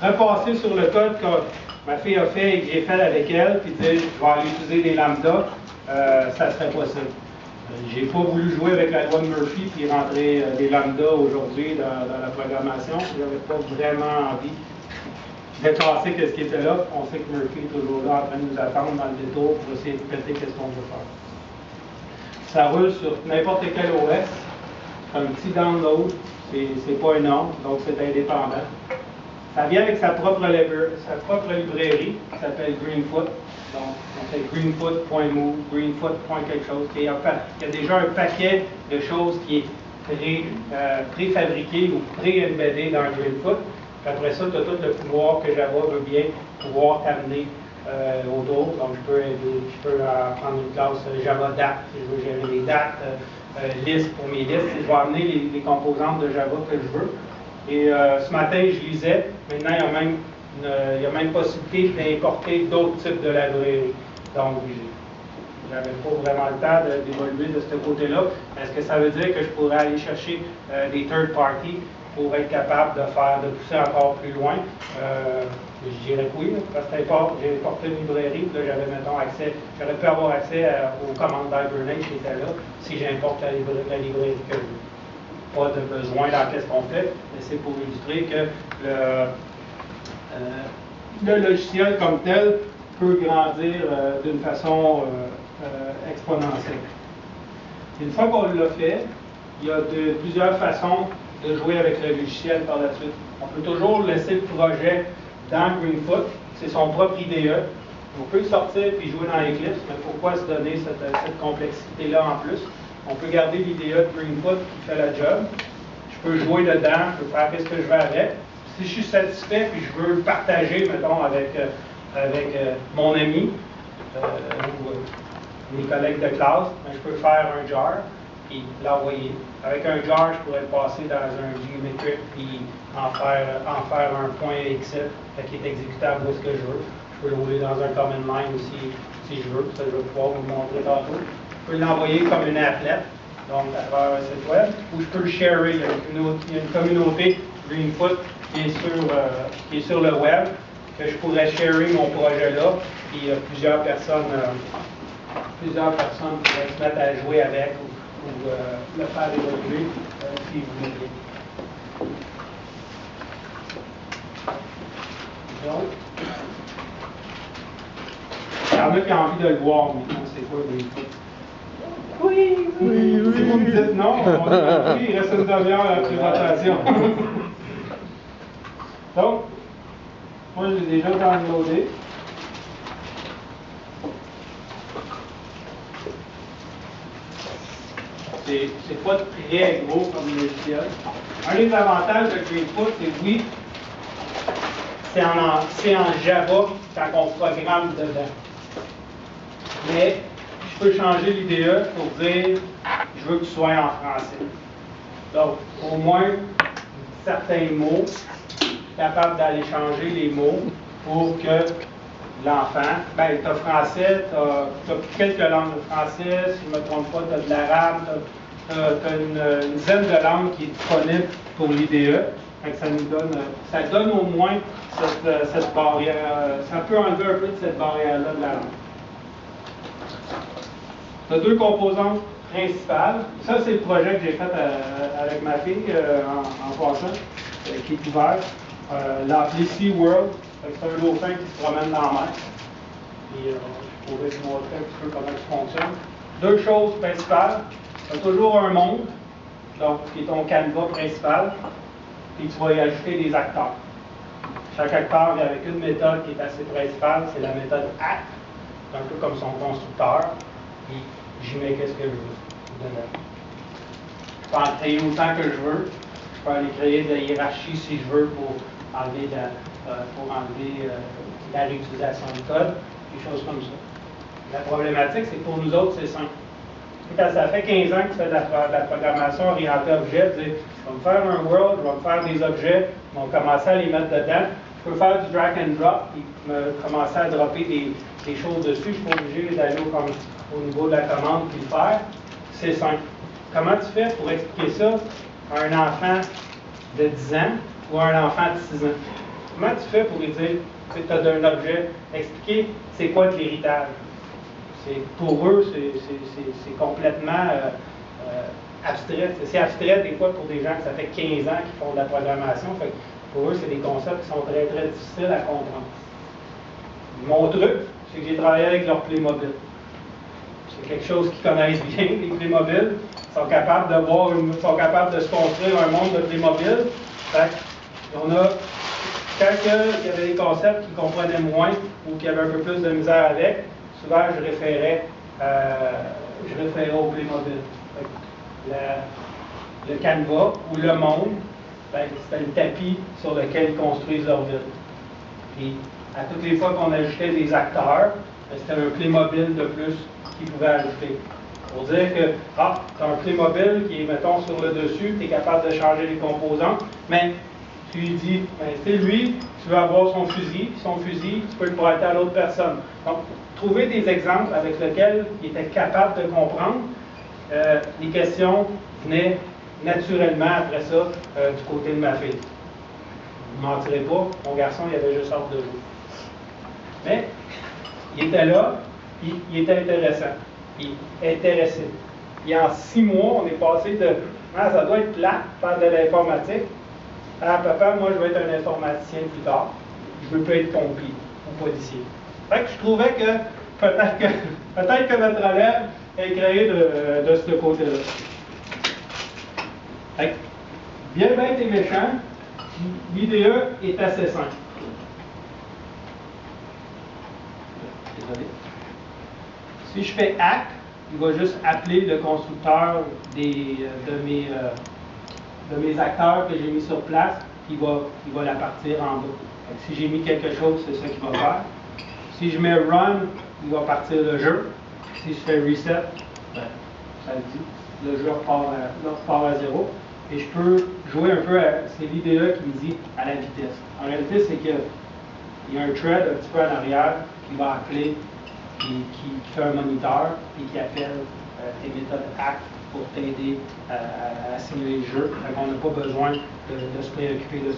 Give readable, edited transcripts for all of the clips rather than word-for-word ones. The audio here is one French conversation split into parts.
repasser sur le code que ma fille a fait et que j'ai fait avec elle, puis dire je vais aller utiliser des lambdas, ça serait possible. J'ai pas voulu jouer avec la loi de Murphy puis rentrer des lambdas aujourd'hui dans la programmation. J'avais pas vraiment envie de casser ce qui était là. On sait que Murphy est toujours là en train de nous attendre dans le détour pour essayer de péter ce qu'on veut faire. Ça roule sur n'importe quel OS. Un petit download, c'est pas énorme, donc c'est indépendant. Ça vient avec sa propre librairie qui s'appelle Greenfoot. Donc, on fait greenfoot.move, greenfoot.quelque chose. Il y a déjà un paquet de choses qui est préfabriqué ou pré-embeddé dans Greenfoot. Après ça, tu as tout le pouvoir que Java veut bien pouvoir t'amener autour. Donc, je peux prendre une classe Java Date, si je veux gérer les dates, liste pour mes listes. Je vais amener les composantes de Java que je veux. Et ce matin, je lisais. Maintenant, il y a même possibilité d'importer d'autres types de librairies. Donc, j'avais pas vraiment le temps d'évoluer de ce côté-là. Est-ce que ça veut dire que je pourrais aller chercher des third parties pour être capable de pousser encore plus loin? Je dirais que oui, parce que j'ai importé une librairie, là j'avais, mettons, j'aurais pu avoir accès aux commandes d'Hibernate qui étaient là, si j'importe la librairie que je veux. Pas de besoin dans qu'est-ce qu'on fait, mais c'est pour illustrer que le logiciel comme tel peut grandir d'une façon exponentielle. Une fois qu'on l'a fait, il y a plusieurs façons de jouer avec le logiciel par la suite. On peut toujours laisser le projet dans Greenfoot, c'est son propre IDE. On peut le sortir et jouer dans Eclipse, mais pourquoi se donner cette complexité-là en plus? On peut garder l'IDE de Greenfoot qui fait la job. Je peux jouer dedans, je peux faire ce que je veux avec. Si je suis satisfait et je veux le partager, mettons, avec mon ami ou mes collègues de classe, ben, je peux faire un jar et l'envoyer. Avec un jar, je pourrais le passer dans un geometric et en faire un point exit qui est exécutable où est-ce que je veux. Je peux le rouler dans un command line aussi si je veux, ça je vais pouvoir vous montrer tantôt. Je peux l'envoyer comme une applet, donc à travers un site web, ou je peux le sharer. Il y a une communauté Greenfoot qui est sur le web, que je pourrais sharer mon projet là, puis plusieurs personnes pourraient se mettre à jouer avec ou le faire évoluer si vous voulez. Donc, il y en a qui ont envie de le voir, mais non, c'est quoi Greenfoot? Oui. Si vous me dites non, on dit oui, il reste une demi-heure à la présentation. Donc, moi j'ai déjà downloadé. C'est pas très gros comme logiciel. Un des avantages de Greenfoot, c'est oui, c'est en Java quand on programme dedans. Mais je peux changer l'IDE pour dire je veux que tu sois en français. Donc, au moins certains mots, capable d'aller changer les mots pour que l'enfant, ben, tu as français, tu as quelques langues de français, si je ne me trompe pas, tu as de l'arabe, tu as une dizaine de langues qui est disponible pour l'IDE. Ça donne au moins cette barrière, ça peut enlever un peu de cette barrière-là de la langue. Tu as deux composantes principales. Ça, c'est le projet que j'ai fait avec ma fille en passant, qui est ouvert. L'appelé SeaWorld, c'est un dauphin qui se promène dans la mer. Et je pourrais vous montrer un petit peu comment ça fonctionne. Deux choses principales. Tu as toujours un monde, donc qui est ton canevas principal, puis tu vas y ajouter des acteurs. Chaque acteur vient avec une méthode qui est assez principale, c'est la méthode act, un peu comme son constructeur, puis j'y mets qu'est-ce que je veux dedans. Je peux en créer autant que je veux. Je peux aller créer de la hiérarchie si je veux pour enlever la réutilisation de code, des choses comme ça. La problématique, c'est que pour nous autres, c'est simple. Quand ça fait 15 ans que tu fais de la programmation orientée objet, tu dis, je vais me faire un world, je vais me faire des objets, je vais commencer à les mettre dedans. Je peux faire du drag and drop, et commencer à dropper des choses dessus. Je ne suis pas obligé d'aller au niveau de la commande et le faire. C'est simple. Comment tu fais pour expliquer ça à un enfant de 10 ans ou à un enfant de 6 ans? comment tu fais pour lui dire, tu as un objet, expliquer c'est quoi de l'héritage? Pour eux, c'est complètement abstrait. C'est abstrait des fois pour des gens que ça fait 15 ans qu'ils font de la programmation. Fait que pour eux, c'est des concepts qui sont très, très difficiles à comprendre. Mon truc, c'est que j'ai travaillé avec leur Playmobil. C'est quelque chose qu'ils connaissent bien, les Playmobil. Ils sont capables de voir, sont capables de se construire un monde de Playmobil. Fait on a, quand il y avait des concepts qu'ils comprenaient moins ou qui avaient un peu plus de misère avec, souvent je référais au Playmobil. Le canevas ou le monde, c'était le tapis sur lequel ils construisent leur ville. Puis, à toutes les fois qu'on ajoutait des acteurs, c'était un Playmobil de plus qu'ils pouvaient ajouter. Pour dire que, tu as un Playmobil qui est, mettons, sur le dessus, tu es capable de changer les composants, mais tu lui dis, tu sais, lui, tu veux avoir son fusil, tu peux le prêter à l'autre personne. Donc, trouver des exemples avec lesquels il était capable de comprendre, les questions venaient naturellement après ça du côté de ma fille. Je ne mentirai pas, mon garçon, il avait juste hâte de jouer. Mais, il était là, puis il était intéressant, puis intéressé. Puis en 6 mois, on est passé de « Ah, ça doit être plat, faire de l'informatique », à « Papa, moi, je veux être un informaticien plus tard. Je veux pas être pompier ou policier. » Fait que je trouvais que peut-être que notre relève est créée de ce côté-là. Fait que, bien bête et méchant, l'IDE est assez simple. Désolé. Si je fais ACT, il va juste appeler le constructeur de mes acteurs que j'ai mis sur place, puis il va la partir en bas. Donc, si j'ai mis quelque chose, c'est ça qu'il va faire. Si je mets Run, il va partir le jeu. Si je fais Reset, ça le dit, le jeu repart à 0. Et je peux jouer un peu, c'est l'IDE qui me dit à la vitesse. En réalité, c'est qu'il y a un thread un petit peu en arrière qui va appeler, qui fait un moniteur, et qui appelle tes méthodes ACT pour t'aider à simuler le jeu. Donc, on n'a pas besoin de se préoccuper de ce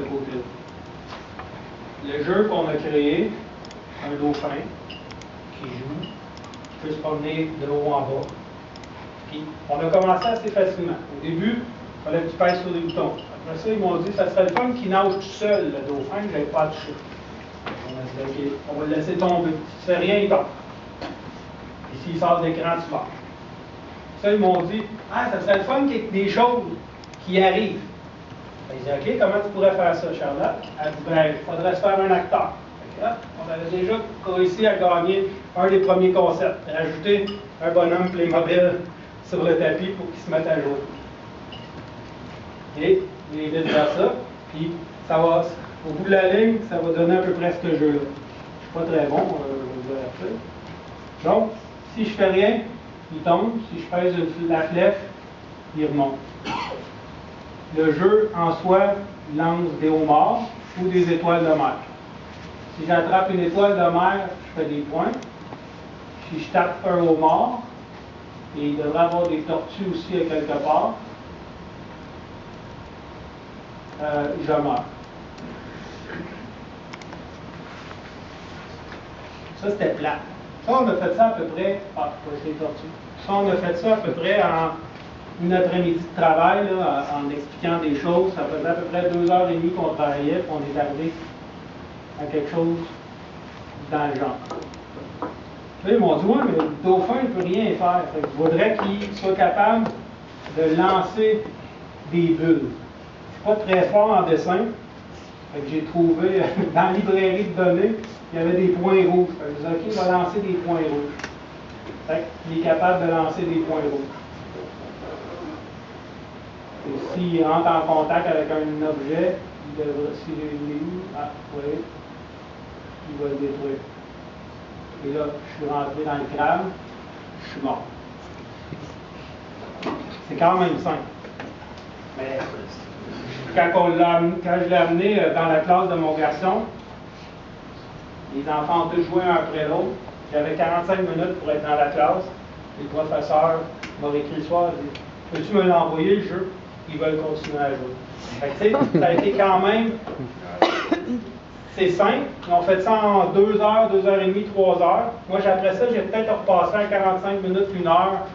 côté-là. Le jeu qu'on a créé, un dauphin qui joue, qui peut se promener de haut en bas. Puis, on a commencé assez facilement. Au début, il fallait que tu pèses sur les boutons. Après ça, ils m'ont dit que ça serait le fun qu'il nage tout seul, le dauphin, que je n'avais pas à toucher. On a dit, OK, on va le laisser tomber. Si tu ne fais rien, il tombe. Et s'il sort de l'écran, tu lâches. Ça, ils m'ont dit, ça serait le fun qu'il y ait des choses qui arrivent. Ils ont dit, OK, comment tu pourrais faire ça, Charlotte? Elle dit, il faudrait se faire un acteur. Là, on avait déjà réussi à gagner un des premiers concepts, rajouter un bonhomme Playmobil sur le tapis pour qu'il se mette à jouer. Et vice-versa. Puis, ça va, au bout de la ligne, ça va donner à peu près ce jeu-là. Je ne suis pas très bon, je vais dire. Donc, si je fais rien, il tombe. Si je pèse la flèche, il remonte. Le jeu, en soi, lance des homards ou des étoiles de mer. Si j'attrape une étoile de mer, je fais des points. Si je tape un homard, et il devrait y avoir des tortues aussi à quelque part, je meurs. Ça, c'était plat. Ça, on a fait ça à peu près. C'est les tortues. Ça, on a fait ça à peu près en une après-midi de travail, là, en expliquant des choses. Ça faisait à peu près 2h30 qu'on travaillait, puis on est arrivé à quelque chose dans le genre. Là, ils m'ont dit, ouais, mais le dauphin ne peut rien faire. Fait que je voudrais qu'il soit capable de lancer des bulles. Je ne suis pas très fort en dessin. Fait que j'ai trouvé, dans la librairie de données, il y avait des points rouges. Fait que je me disais, OK, il va lancer des points rouges. Fait qu'il est capable de lancer des points rouges. Et s'il rentre en contact avec un objet, il devrait, s'il est où, oui, il va le détruire. Et là, je suis rentré dans le crâne, je suis mort. C'est quand même simple. Mais quand je l'ai amené dans la classe de mon garçon, les enfants ont tous joué un après l'autre. J'avais 45 minutes pour être dans la classe. Et le professeur m'a écrit le soir, il dit, peux-tu me l'envoyer le jeu? ils veulent continuer à jouer. Fait que, tu sais, ça a été quand même, c'est simple. Ils ont fait ça en 2 heures, 2 heures et demie, 3 heures. Moi, après ça, j'ai peut-être repassé à 45 minutes, 1 heure